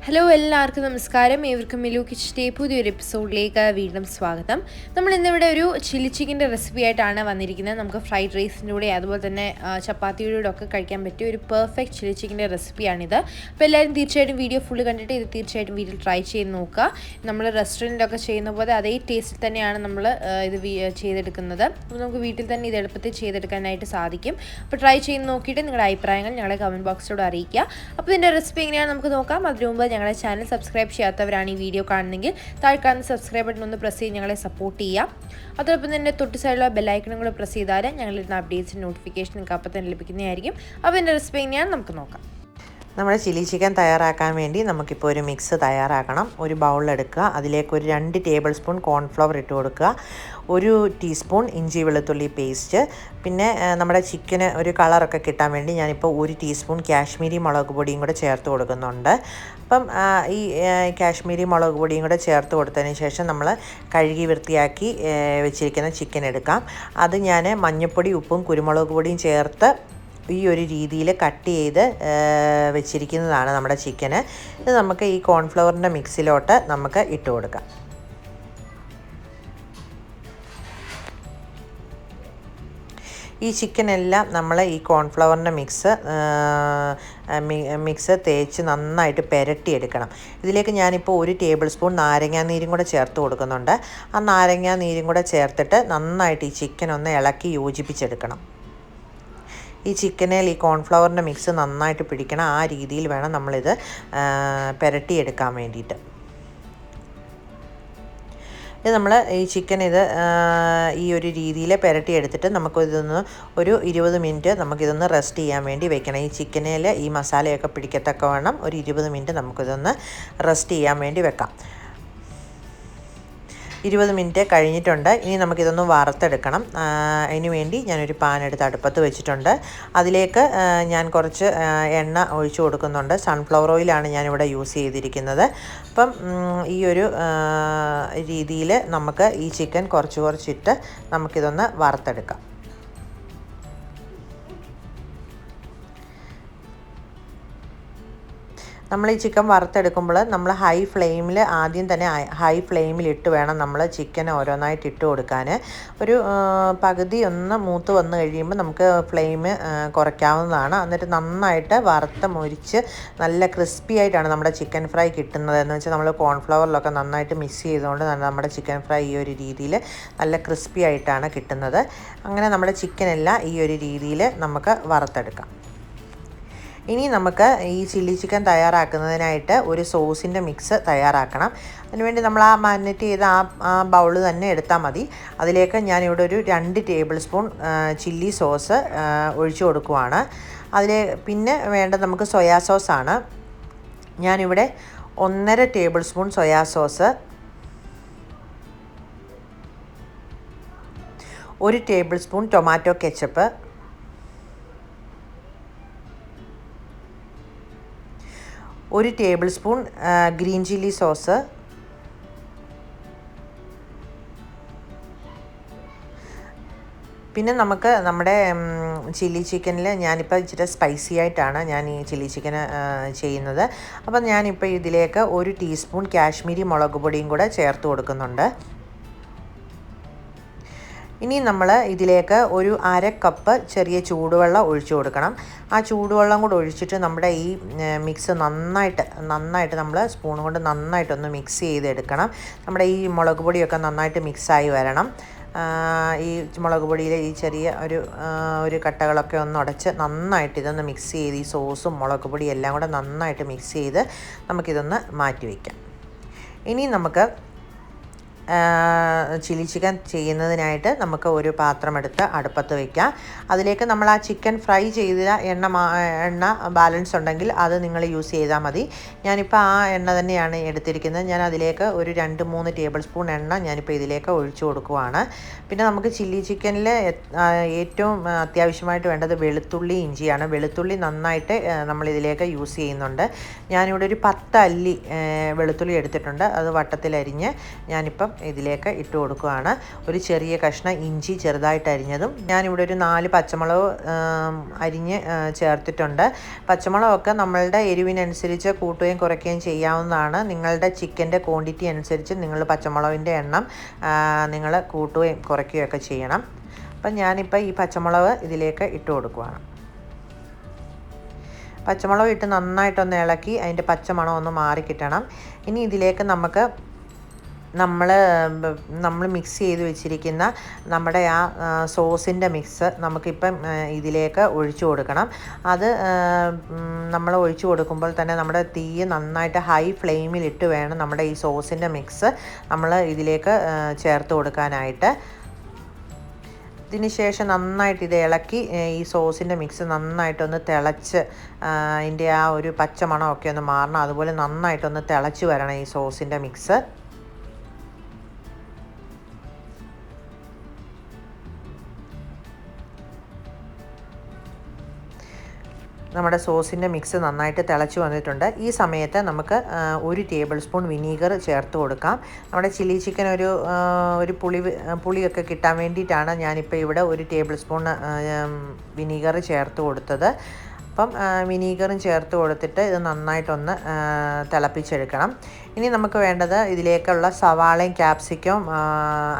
Hello എല്ലാവർക്കും നമസ്കാരം. ഏവർക്കും മിലു കിച്ചൻ്റെ പുതിയൊരു എപ്പിസോഡിലേക്ക് വീണ്ടും സ്വാഗതം. നമ്മൾ ഇന്നിവിടെ ഒരു ചില്ലി ചിക്കൻ്റെ റെസിപ്പി ആയിട്ടാണ് വന്നിരിക്കുന്നത്. നമുക്ക് ഫ്രൈഡ് റൈസിൻ്റെ കൂടെ അതുപോലെ തന്നെ ചപ്പാത്തിയുടെ കൂടെ ഒക്കെ കഴിക്കാൻ പറ്റിയ ഒരു പെർഫെക്റ്റ് ചില്ലി ചിക്കൻ്റെ റെസിപ്പിയാണിത്. അപ്പോൾ എല്ലാവരും തീർച്ചയായിട്ടും വീഡിയോ ഫുള്ള് കണ്ടിട്ട് ഇത് തീർച്ചയായിട്ടും വീട്ടിൽ ട്രൈ ചെയ്ത് നോക്കുക. നമ്മൾ റെസ്റ്റോറൻറ്റിലൊക്കെ ചെയ്യുന്ന പോലെ അതേ ടേസ്റ്റിൽ തന്നെയാണ് നമ്മൾ ഇത് ചെയ്തെടുക്കുന്നത്. അപ്പോൾ നമുക്ക് വീട്ടിൽ തന്നെ ഇത് എളുപ്പത്തിൽ ചെയ്തെടുക്കാനായിട്ട് സാധിക്കും. അപ്പോൾ ട്രൈ ചെയ്ത് നോക്കിയിട്ട് നിങ്ങളുടെ അഭിപ്രായങ്ങൾ ഞങ്ങളെ കമൻറ്റ് ബോക്സിലൂടെ അറിയിക്കുക. അപ്പോൾ ഇതിൻ്റെ റെസിപ്പി എങ്ങനെയാണ് നമുക്ക് നോക്കാം. അതിനു മുമ്പ് ഞങ്ങളുടെ ചാനൽ സബ്സ്ക്രൈബ് ചെയ്യാത്തവരാണ് ഈ വീഡിയോ കാണുന്നെങ്കിൽ താഴെ കാണുന്ന സബ്സ്ക്രൈബ് ബട്ടൺ ഒന്ന് പ്രസ് ചെയ്ത് ഞങ്ങളെ സപ്പോർട്ട് ചെയ്യാം. അതോടൊപ്പം തന്നെ തൊട്ട് സൈഡിലുള്ള ബെല്ലൈക്കണും കൂടെ പ്രസ് ചെയ്താൽ ഞങ്ങളിരുന്ന അപ്ഡേറ്റ്സിൻ്റെ നോട്ടിഫിക്കേഷൻ നിങ്ങൾക്ക് അപ്പോൾ തന്നെ ലഭിക്കുന്നതായിരിക്കും. അപ്പോൾ ഇതിൻ്റെ റെസിപ്പി എങ്ങനെയാണ് നമുക്ക് നോക്കാം. നമ്മുടെ ചില്ലി ചിക്കൻ തയ്യാറാക്കാൻ വേണ്ടി നമുക്കിപ്പോൾ ഒരു മിക്സ് തയ്യാറാക്കണം. ഒരു ബൗളിലെടുക്കുക, അതിലേക്ക് ഒരു 2 ടേബിൾ സ്പൂൺ കോൺഫ്ലവർ ഇട്ട് കൊടുക്കുക, 1 ടീസ്പൂൺ ഇഞ്ചി വെളുത്തുള്ളി പേസ്റ്റ്, പിന്നെ നമ്മുടെ ചിക്കന് ഒരു കളറൊക്കെ കിട്ടാൻ വേണ്ടി ഞാനിപ്പോൾ 1 ടീസ്പൂൺ കാശ്മീരി മുളക് പൊടിയും കൂടെ ചേർത്ത് കൊടുക്കുന്നുണ്ട്. അപ്പം ഈ കാശ്മീരി മുളക് പൊടിയും കൂടെ ചേർത്ത് കൊടുത്തതിന് ശേഷം നമ്മൾ കഴുകി വൃത്തിയാക്കി വെച്ചിരിക്കുന്ന ചിക്കൻ എടുക്കാം. അത് ഞാൻ മഞ്ഞൾപ്പൊടി, ഉപ്പും കുരുമുളക് പൊടിയും ചേർത്ത് ഈ ഒരു രീതിയിൽ കട്ട് ചെയ്ത് വെച്ചിരിക്കുന്നതാണ് നമ്മുടെ ചിക്കന്. ഇത് നമുക്ക് ഈ കോൺഫ്ലവറിൻ്റെ മിക്സിലോട്ട് നമുക്ക് ഇട്ട് കൊടുക്കാം. ഈ ചിക്കനെല്ലാം നമ്മൾ ഈ കോൺഫ്ലവറിൻ്റെ മിക്സ് തേച്ച് നന്നായിട്ട് പുരട്ടിയെടുക്കണം. ഇതിലേക്ക് ഞാനിപ്പോൾ 1 ടേബിൾ സ്പൂൺ നാരങ്ങാനീരും കൂടെ ചേർത്ത് കൊടുക്കുന്നുണ്ട്. ആ നാരങ്ങാനീരും കൂടെ ചേർത്തിട്ട് നന്നായിട്ട് ഈ ചിക്കൻ ഒന്ന് ഇളക്കി യോജിപ്പിച്ചെടുക്കണം. ഈ ചിക്കനിൽ ഈ കോൺഫ്ലവറിൻ്റെ മിക്സ് നന്നായിട്ട് പിടിക്കണം. ആ രീതിയിൽ വേണം നമ്മളിത് പുരട്ടിയെടുക്കാൻ വേണ്ടിയിട്ട്. ഇത് നമ്മൾ ഈ ചിക്കൻ ഈ ഒരു രീതിയിൽ പുരട്ടിയെടുത്തിട്ട് നമുക്കിതൊന്ന് ഒരു 20 മിനിറ്റ് നമുക്കിതൊന്ന് റെസ്റ്റ് ചെയ്യാൻ വേണ്ടി വെക്കണം. ഈ ചിക്കനിൽ ഈ മസാലയൊക്കെ പിടിക്കത്തക്ക വേണം ഒരു 20 മിനിറ്റ് നമുക്കിതൊന്ന് റെസ്റ്റ് ചെയ്യാൻ വേണ്ടി വെക്കാം. 20 മിനിറ്റ് കഴിഞ്ഞിട്ടുണ്ട്. ഇനി നമുക്കിതൊന്ന് വറുത്തെടുക്കണം. അതിന് വേണ്ടി ഞാനൊരു പാൻ എടുത്ത് അടുപ്പത്ത് വെച്ചിട്ടുണ്ട്. അതിലേക്ക് ഞാൻ കുറച്ച് എണ്ണ ഒഴിച്ചു കൊടുക്കുന്നുണ്ട്. സൺഫ്ലവർ ഓയിലാണ് ഞാനിവിടെ യൂസ് ചെയ്തിരിക്കുന്നത്. അപ്പം ഈ ഒരു രീതിയിൽ നമുക്ക് ഈ ചിക്കൻ കുറച്ചിട്ട് നമുക്കിതൊന്ന് വറുത്തെടുക്കാം. നമ്മൾ ഈ ചിക്കൻ വറുത്തെടുക്കുമ്പോൾ നമ്മൾ ആദ്യം തന്നെ ഹൈ ഫ്ലെയിമിലിട്ട് വേണം നമ്മൾ ചിക്കൻ ഓരോന്നായിട്ട് ഇട്ട് കൊടുക്കാൻ. ഒരു പകുതി ഒന്ന് മൂത്ത് വന്നു കഴിയുമ്പോൾ നമുക്ക് ഫ്ലെയിം കുറയ്ക്കാവുന്നതാണ്. എന്നിട്ട് നന്നായിട്ട് വറുത്ത് മുരിച്ച് നല്ല ക്രിസ്പി ആയിട്ടാണ് നമ്മുടെ ചിക്കൻ ഫ്രൈ കിട്ടുന്നത്. എന്ന് വെച്ചാൽ നമ്മൾ കോൺഫ്ലവറിലൊക്കെ നന്നായിട്ട് മിക്സ് ചെയ്തുകൊണ്ട് നമ്മുടെ ചിക്കൻ ഫ്രൈ ഈ ഒരു രീതിയിൽ നല്ല ക്രിസ്പി ആയിട്ടാണ് കിട്ടുന്നത്. അങ്ങനെ നമ്മുടെ ചിക്കനെല്ലാം ഈ ഒരു രീതിയിൽ നമുക്ക് വറുത്തെടുക്കാം. ഇനി നമുക്ക് ഈ ചില്ലി ചിക്കൻ തയ്യാറാക്കുന്നതിനായിട്ട് ഒരു സോസിൻ്റെ മിക്സ് തയ്യാറാക്കണം. അതിനുവേണ്ടി നമ്മൾ ആ മാരിനേറ്റ് ചെയ്ത ആ ബൗൾ തന്നെ എടുത്താൽ മതി. അതിലേക്ക് ഞാനിവിടെ ഒരു 2 ടേബിൾ സ്പൂൺ ചില്ലി സോസ് ഒഴിച്ചു കൊടുക്കുവാണ്. പിന്നെ വേണ്ടത് നമുക്ക് സോയാ സോസാണ്. ഞാനിവിടെ 1.5 table spoon soya sauce, 1 table spoon tomato ketchup, 1 table spoon green chilli sauce, പിന്നെ നമുക്ക് നമ്മുടെ ചില്ലി ചിക്കനിൽ ഞാനിപ്പോൾ ഇച്ചിരി സ്പൈസി ആയിട്ടാണ് ഞാൻ ഈ ചില്ലി ചിക്കൻ ചെയ്യുന്നത്. അപ്പം ഞാനിപ്പോൾ ഇതിലേക്ക് 1 ടീസ്പൂൺ കാശ്മീരി മുളക് പൊടിയും കൂടെ ചേർത്ത് കൊടുക്കുന്നുണ്ട്. ഇനി നമ്മൾ ഇതിലേക്ക് ഒരു 1/2 കപ്പ് ചെറിയ ചൂടുവെള്ളം ഒഴിച്ചു കൊടുക്കണം. ആ ചൂടുവെള്ളം കൂടെ ഒഴിച്ചിട്ട് നമ്മുടെ ഈ മിക്സ് നന്നായിട്ട് നമ്മൾ സ്പൂൺ കൊണ്ട് നന്നായിട്ടൊന്ന് മിക്സ് ചെയ്തെടുക്കണം. നമ്മുടെ ഈ മുളക് പൊടിയൊക്കെ നന്നായിട്ട് മിക്സായി വരണം. ഈ മുളക് പൊടിയിലെ ഈ ചെറിയ ഒരു കട്ടകളൊക്കെ ഒന്ന് ഉടച്ച് നന്നായിട്ട് ഇതൊന്ന് മിക്സ് ചെയ്ത് ഈ സോസും മുളക് പൊടിയും എല്ലാം കൂടെ നന്നായിട്ട് മിക്സ് ചെയ്ത് നമുക്കിതൊന്ന് മാറ്റി വയ്ക്കാം. ഇനി നമുക്ക് ചില്ലി ചിക്കൻ ചെയ്യുന്നതിനായിട്ട് നമുക്ക് ഒരു പാത്രം എടുത്ത് അടുപ്പത്ത് വയ്ക്കാം. അതിലേക്ക് നമ്മൾ ആ ചിക്കൻ ഫ്രൈ ചെയ്ത എണ്ണ ബാലൻസ് ഉണ്ടെങ്കിൽ അത് നിങ്ങൾ യൂസ് ചെയ്താൽ മതി. ഞാനിപ്പോൾ ആ എണ്ണ തന്നെയാണ് എടുത്തിരിക്കുന്നത്. ഞാൻ അതിലേക്ക് ഒരു 2-3 ടേബിൾ സ്പൂൺ എണ്ണ ഞാനിപ്പോൾ ഇതിലേക്ക് ഒഴിച്ചു കൊടുക്കുവാണ്. പിന്നെ നമുക്ക് ചില്ലി ചിക്കനിൽ ഏറ്റവും അത്യാവശ്യമായിട്ട് വേണ്ടത് വെളുത്തുള്ളി ഇഞ്ചിയാണ്. വെളുത്തുള്ളി നന്നായിട്ട് നമ്മളിതിലേക്ക് യൂസ് ചെയ്യുന്നുണ്ട്. ഞാനിവിടെ ഒരു 10 അല്ലി വെളുത്തുള്ളി എടുത്തിട്ടുണ്ട്. അത് വട്ടത്തിലരിഞ്ഞ് ഞാനിപ്പം ഇപ്പം ഇതിലേക്ക് ഇട്ട് കൊടുക്കുകയാണ്. ഒരു ചെറിയ കഷ്ണം ഇഞ്ചി ചെറുതായിട്ട് അരിഞ്ഞതും, ഞാനിവിടെ ഒരു 4 പച്ചമുളക് അരിഞ്ഞ് ചേർത്തിട്ടുണ്ട്. പച്ചമുളകൊക്കെ നമ്മളുടെ എരിവിനനുസരിച്ച് കൂട്ടുകയും കുറയ്ക്കുകയും ചെയ്യാവുന്നതാണ്. നിങ്ങളുടെ ചിക്കൻ്റെ ക്വാണ്ടിറ്റി അനുസരിച്ച് നിങ്ങൾ പച്ചമുളകിൻ്റെ എണ്ണം നിങ്ങൾ കൂട്ടുകയും കുറയ്ക്കുകയൊക്കെ ചെയ്യണം. അപ്പം ഞാനിപ്പോൾ ഈ പച്ചമുളക് ഇതിലേക്ക് ഇട്ട് കൊടുക്കുകയാണ്. പച്ചമുളക് ഇട്ട് നന്നായിട്ടൊന്ന് ഇളക്കി അതിൻ്റെ പച്ചമണം ഒന്ന് മാറി കിട്ടണം. ഇനി ഇതിലേക്ക് നമ്മൾ മിക്സ് ചെയ്ത് വെച്ചിരിക്കുന്ന നമ്മുടെ ആ സോസിൻ്റെ മിക്സ് നമുക്കിപ്പം ഇതിലേക്ക് ഒഴിച്ചു കൊടുക്കണം. അത് നമ്മൾ ഒഴിച്ചു കൊടുക്കുമ്പോൾ തന്നെ നമ്മുടെ തീ നന്നായിട്ട് ഹൈ ഫ്ലെയിമിലിട്ട് വേണം നമ്മുടെ ഈ സോസിൻ്റെ മിക്സ് നമ്മൾ ഇതിലേക്ക് ചേർത്ത് കൊടുക്കാനായിട്ട്. ഇതിന് ശേഷം നന്നായിട്ട് ഇത് ഇളക്കി ഈ സോസിൻ്റെ മിക്സ് നന്നായിട്ടൊന്ന് തിളച്ച് അതിൻ്റെ ആ ഒരു പച്ചമണമൊക്കെ ഒന്ന് മാറണം. അതുപോലെ നന്നായിട്ടൊന്ന് തിളച്ച് വരണം ഈ സോസിൻ്റെ മിക്സ്. നമ്മുടെ സോസിൻ്റെ മിക്സ് നന്നായിട്ട് തിളച്ച് വന്നിട്ടുണ്ട്. ഈ സമയത്ത് നമുക്ക് 1 ടേബിൾ സ്പൂൺ വിനീഗർ ചേർത്ത് കൊടുക്കാം. നമ്മുടെ ചില്ലി ചിക്കൻ ഒരു പുളിയൊക്കെ കിട്ടാൻ വേണ്ടിയിട്ടാണ് ഞാനിപ്പോൾ ഇവിടെ 1 ടേബിൾ സ്പൂൺ വിനീഗർ ചേർത്ത് കൊടുത്തത്. അപ്പം വിനീഗറും ചേർത്ത് കൊടുത്തിട്ട് ഇത് നന്നായിട്ടൊന്ന് തിളപ്പിച്ചെടുക്കണം. ഇനി നമുക്ക് വേണ്ടത് ഇതിലേക്കുള്ള സവാളയും ക്യാപ്സിക്കവും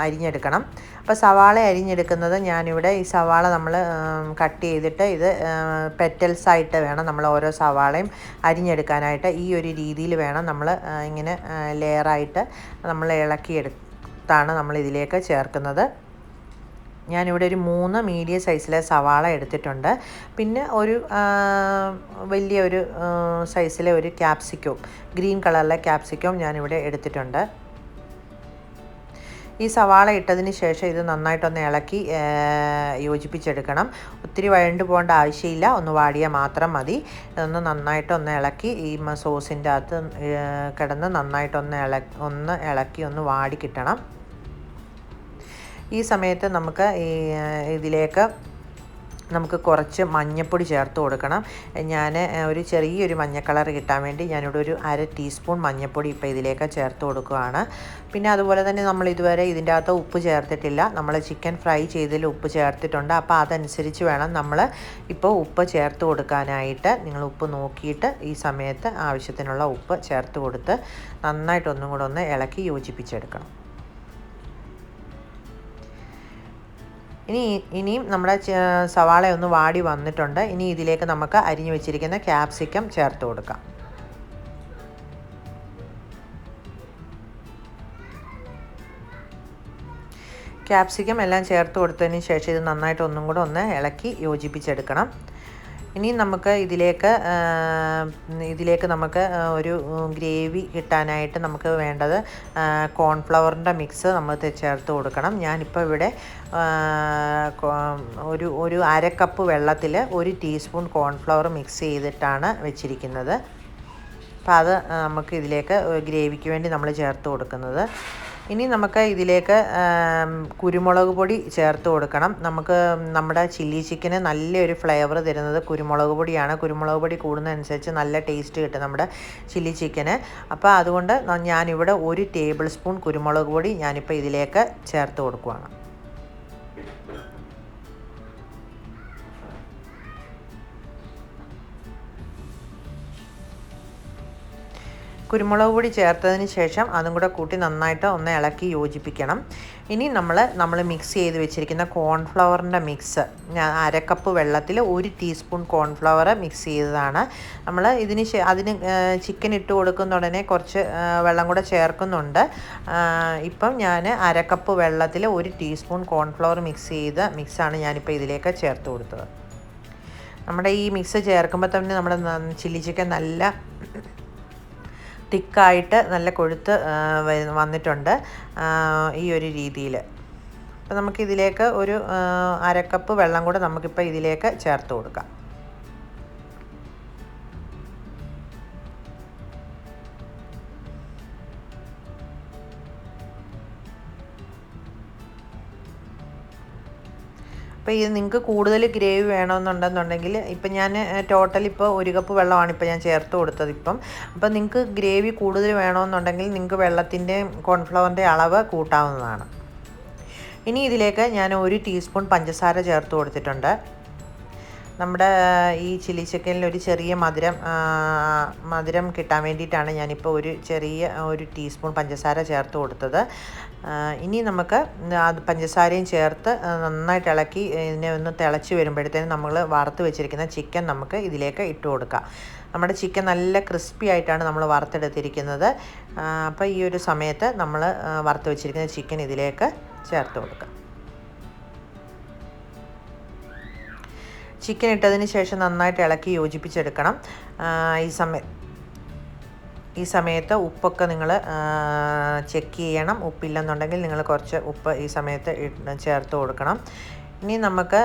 അരിഞ്ഞെടുക്കണം. അപ്പോൾ സവാള അരിഞ്ഞെടുക്കുന്നത് ഞാനിവിടെ ഈ സവാള നമ്മൾ കട്ട് ചെയ്തിട്ട് ഇത് പെറ്റൽസായിട്ട് വേണം നമ്മൾ ഓരോ സവാളയും അരിഞ്ഞെടുക്കാനായിട്ട്. ഈ ഒരു രീതിയിൽ വേണം നമ്മൾ ഇങ്ങനെ ലെയറായിട്ട് നമ്മൾ ഇളക്കിയെടുത്താണ് നമ്മൾ ഇതിലേക്ക് ചേർക്കുന്നത്. ഞാനിവിടെ ഒരു 3 മീഡിയം സൈസിലെ സവാള എടുത്തിട്ടുണ്ട്. പിന്നെ ഒരു വലിയൊരു സൈസിലെ ഒരു ക്യാപ്സിക്കവും ഗ്രീൻ കളറിലെ ക്യാപ്സിക്കവും ഞാനിവിടെ എടുത്തിട്ടുണ്ട്. ഈ സവാള ഇട്ടതിന് ശേഷം ഇത് നന്നായിട്ടൊന്ന് ഇളക്കി യോജിപ്പിച്ചെടുക്കണം. ഒത്തിരി വഴണ്ട് പോകേണ്ട ആവശ്യമില്ല, ഒന്ന് വാടിയാൽ മാത്രം മതി. ഇതൊന്ന് നന്നായിട്ടൊന്ന് ഇളക്കി ഈ സോസിൻ്റെ അകത്ത് കിടന്ന് നന്നായിട്ടൊന്ന് ഇളക്കി ഒന്ന് വാടി കിട്ടണം. ഈ സമയത്ത് നമുക്ക് ഇതിലേക്ക് നമുക്ക് കുറച്ച് മഞ്ഞൾപ്പൊടി ചേർത്ത് കൊടുക്കണം. ഞാൻ ഒരു ചെറിയൊരു മഞ്ഞ കളർ കിട്ടാൻ വേണ്ടി ഞാനിവിടെ ഒരു 1/2 ടീസ്പൂൺ മഞ്ഞൾപ്പൊടി ഇപ്പോൾ ഇതിലേക്ക് ചേർത്ത് കൊടുക്കുകയാണ്. പിന്നെ അതുപോലെ തന്നെ നമ്മൾ ഇതുവരെ ഇതിൻ്റെ അകത്ത് ഉപ്പ് ചേർത്തിട്ടില്ല. നമ്മൾ ചിക്കൻ ഫ്രൈ ചെയ്തതിൽ ഉപ്പ് ചേർത്തിട്ടുണ്ട്. അപ്പോൾ അതനുസരിച്ച് വേണം നമ്മൾ ഇപ്പോൾ ഉപ്പ് ചേർത്ത് കൊടുക്കാനായിട്ട്. നിങ്ങൾ ഉപ്പ് നോക്കിയിട്ട് ഈ സമയത്ത് ആവശ്യത്തിനുള്ള ഉപ്പ് ചേർത്ത് കൊടുത്ത് നന്നായിട്ടൊന്നും കൂടെ ഒന്ന് ഇളക്കി യോജിപ്പിച്ചെടുക്കണം. ഇനിയും നമ്മുടെ സവാള ഒന്ന് വാടി വന്നിട്ടുണ്ട്. ഇനി ഇതിലേക്ക് നമുക്ക് അരിഞ്ഞു വെച്ചിരിക്കുന്ന ക്യാപ്സിക്കം ചേർത്ത് കൊടുക്കാം. ക്യാപ്സിക്കം എല്ലാം ചേർത്ത് കൊടുത്തതിന് ശേഷം ഇത് നന്നായിട്ട് ഒന്നും കൂടെ ഒന്ന് ഇളക്കി യോജിപ്പിച്ചെടുക്കണം. ഇനി നമുക്ക് ഇതിലേക്ക് നമുക്ക് ഒരു ഗ്രേവി കിട്ടാനായിട്ട് നമുക്ക് വേണ്ടത് കോൺഫ്ലവറിൻ്റെ മിക്സ് നമ്മൾ ചേർത്ത് കൊടുക്കണം. ഞാനിപ്പോൾ ഇവിടെ ഒരു 1/2 കപ്പ് വെള്ളത്തിൽ 1 ടീസ്പൂൺ കോൺഫ്ലവർ മിക്സ് ചെയ്തിട്ടാണ് വെച്ചിരിക്കുന്നത്. അപ്പോൾ അത് നമുക്ക് ഇതിലേക്ക് ഗ്രേവിക്ക് വേണ്ടി നമ്മൾ ചേർത്ത് കൊടുക്കുന്നത്. ഇനി നമുക്ക് ഇതിലേക്ക് കുരുമുളക് പൊടി ചേർത്ത് കൊടുക്കണം. നമുക്ക് നമ്മുടെ ചില്ലി ചിക്കന് നല്ലൊരു ഫ്ലേവർ തരുന്നത് കുരുമുളക് പൊടിയാണ്. കുരുമുളക് പൊടി കൂടുന്നതനുസരിച്ച് നല്ല ടേസ്റ്റ് കിട്ടും നമ്മുടെ ചില്ലി ചിക്കന്. അപ്പോൾ അതുകൊണ്ട് ഞാനിവിടെ 1 ടേബിൾ സ്പൂൺ കുരുമുളക് പൊടി ഞാനിപ്പോൾ ഇതിലേക്ക് ചേർത്ത് കൊടുക്കുകയാണ്. കുരുമുളക് പൊടി ചേർത്തതിന് ശേഷം അതും കൂടെ കൂട്ടി നന്നായിട്ട് ഒന്ന് ഇളക്കി യോജിപ്പിക്കണം. ഇനി നമ്മൾ മിക്സ് ചെയ്ത് വെച്ചിരിക്കുന്ന കോൺഫ്ലവറിൻ്റെ മിക്സ് 1/2 കപ്പ് വെള്ളത്തിൽ 1 ടീസ്പൂൺ കോൺഫ്ലവർ മിക്സ് ചെയ്തതാണ്. നമ്മൾ അതിന് ചിക്കൻ ഇട്ട് കൊടുക്കുന്ന ഉടനെ കുറച്ച് വെള്ളം കൂടെ ചേർക്കുന്നുണ്ട്. ഇപ്പം ഞാൻ 1/2 കപ്പ് വെള്ളത്തിൽ 1 ടീസ്പൂൺ കോൺഫ്ലവർ മിക്സ് ചെയ്ത മിക്സാണ് ഞാനിപ്പോൾ ഇതിലേക്ക് ചേർത്ത് കൊടുത്തത്. നമ്മുടെ ഈ മിക്സ് ചേർക്കുമ്പോൾ തന്നെ നമ്മുടെ ചില്ലി ചിക്കൻ നല്ല തിക്കായിട്ട് നല്ല കൊഴുത്ത് വന്നിട്ടുണ്ട് ഈ ഒരു രീതിയിൽ. അപ്പോൾ നമുക്കിതിലേക്ക് ഒരു 1/2 കപ്പ് വെള്ളം കൂടെ നമുക്കിപ്പോൾ ഇതിലേക്ക് ചേർത്ത് കൊടുക്കാം. അപ്പോൾ ഇത് നിങ്ങൾക്ക് കൂടുതൽ ഗ്രേവി വേണമെന്നുണ്ടെന്നുണ്ടെങ്കിൽ ഇപ്പം ഞാൻ ടോട്ടൽ ഇപ്പോൾ 1 കപ്പ് വെള്ളമാണ് ഇപ്പോൾ ഞാൻ ചേർത്ത് കൊടുത്തത് ഇപ്പം. അപ്പോൾ നിങ്ങൾക്ക് ഗ്രേവി കൂടുതൽ വേണമെന്നുണ്ടെങ്കിൽ നിങ്ങൾക്ക് വെള്ളത്തിൻ്റെ കോൺഫ്ലവറിൻ്റെ അളവ് കൂട്ടാവുന്നതാണ്. ഇനി ഇതിലേക്ക് ഞാൻ 1 ടീസ്പൂൺ പഞ്ചസാര ചേർത്ത് കൊടുത്തിട്ടുണ്ട്. നമ്മുടെ ഈ ചില്ലി ചിക്കനിൽ ഒരു ചെറിയ മധുരം കിട്ടാൻ വേണ്ടിയിട്ടാണ് ഞാനിപ്പോൾ ഒരു ടീസ്പൂൺ പഞ്ചസാര ചേർത്ത് കൊടുത്തത്. ഇനി നമുക്ക് അത് പഞ്ചസാരയും ചേർത്ത് നന്നായിട്ട് ഇളക്കി ഇതിനെ ഒന്ന് തിളച്ച് വരുമ്പോഴത്തേനും നമ്മൾ വറുത്ത് വെച്ചിരിക്കുന്ന ചിക്കൻ നമുക്ക് ഇതിലേക്ക് ഇട്ട് കൊടുക്കാം. നമ്മുടെ ചിക്കൻ നല്ല ക്രിസ്പി ആയിട്ടാണ് നമ്മൾ വറുത്തെടുത്തിരിക്കുന്നത്. അപ്പോൾ ഈ ഒരു സമയത്ത് നമ്മൾ വറുത്ത് വെച്ചിരിക്കുന്ന ചിക്കൻ ഇതിലേക്ക് ചേർത്ത് കൊടുക്കാം. ചിക്കൻ ഇട്ടതിന് ശേഷം നന്നായിട്ട് ഇളക്കി യോജിപ്പിച്ചെടുക്കണം. ഈ സമയത്ത് ഉപ്പൊക്കെ നിങ്ങൾ ചെക്ക് ചെയ്യണം. ഉപ്പില്ലെന്നുണ്ടെങ്കിൽ നിങ്ങൾ കുറച്ച് ഉപ്പ് ഈ സമയത്ത് ചേർത്ത് കൊടുക്കണം. ഇനി നമുക്ക്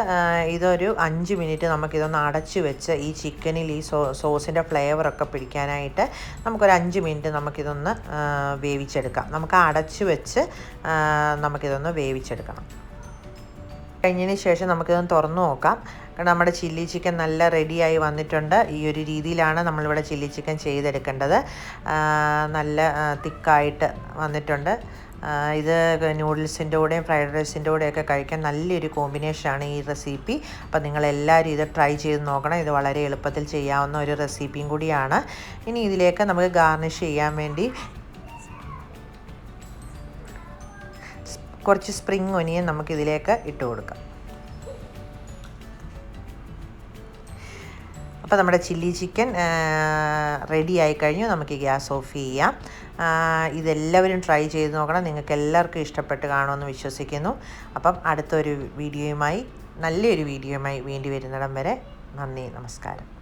ഇതൊരു 5 മിനിറ്റ് നമുക്കിതൊന്ന് അടച്ച് വെച്ച് ഈ ചിക്കനിൽ ഈ സോസിൻ്റെ ഫ്ലേവറൊക്കെ പിടിക്കാനായിട്ട് നമുക്കൊരു 5 മിനിറ്റ് നമുക്കിതൊന്ന് വേവിച്ചെടുക്കാം. നമുക്ക് അടച്ച് വെച്ച് നമുക്കിതൊന്ന് വേവിച്ചെടുക്കണം. കഴിഞ്ഞതിന് ശേഷം നമുക്കിതൊന്ന് തുറന്നു നോക്കാം. കാരണം നമ്മുടെ ചില്ലി ചിക്കൻ നല്ല റെഡിയായി വന്നിട്ടുണ്ട്. ഈ ഒരു രീതിയിലാണ് നമ്മളിവിടെ ചില്ലി ചിക്കൻ ചെയ്തെടുക്കേണ്ടത്. നല്ല തിക്കായിട്ട് വന്നിട്ടുണ്ട്. ഇത് നൂഡിൽസിൻ്റെ കൂടെയും ഫ്രൈഡ് റൈസിൻ്റെ കൂടെയൊക്കെ കഴിക്കാൻ നല്ലൊരു കോമ്പിനേഷനാണ് ഈ റെസിപ്പി. അപ്പോൾ നിങ്ങളെല്ലാവരും ഇത് ട്രൈ ചെയ്ത് നോക്കണം. ഇത് വളരെ എളുപ്പത്തിൽ ചെയ്യാവുന്ന ഒരു റെസിപ്പിയും കൂടിയാണ്. ഇനി ഇതിലേക്ക് നമുക്ക് ഗാർണിഷ് ചെയ്യാൻ വേണ്ടി കുറച്ച് സ്പ്രിംഗ് ഒനിയൻ നമുക്കിതിലേക്ക് ഇട്ട് കൊടുക്കാം. അപ്പോൾ നമ്മുടെ ചില്ലി ചിക്കൻ റെഡി ആയി കഴിഞ്ഞു. നമുക്ക് ഗ്യാസ് ഓഫ് ചെയ്യാം. ഇതെല്ലാവരും ട്രൈ ചെയ്ത് നോക്കണം. നിങ്ങൾക്ക് എല്ലാവർക്കും ഇഷ്ടപ്പെട്ട് കാണുമെന്ന് വിശ്വസിക്കുന്നു. അപ്പം അടുത്തൊരു വീഡിയോയുമായി നല്ലൊരു വീഡിയോയുമായി വേണ്ടി വരുന്നിടം വരെ നന്ദി, നമസ്കാരം.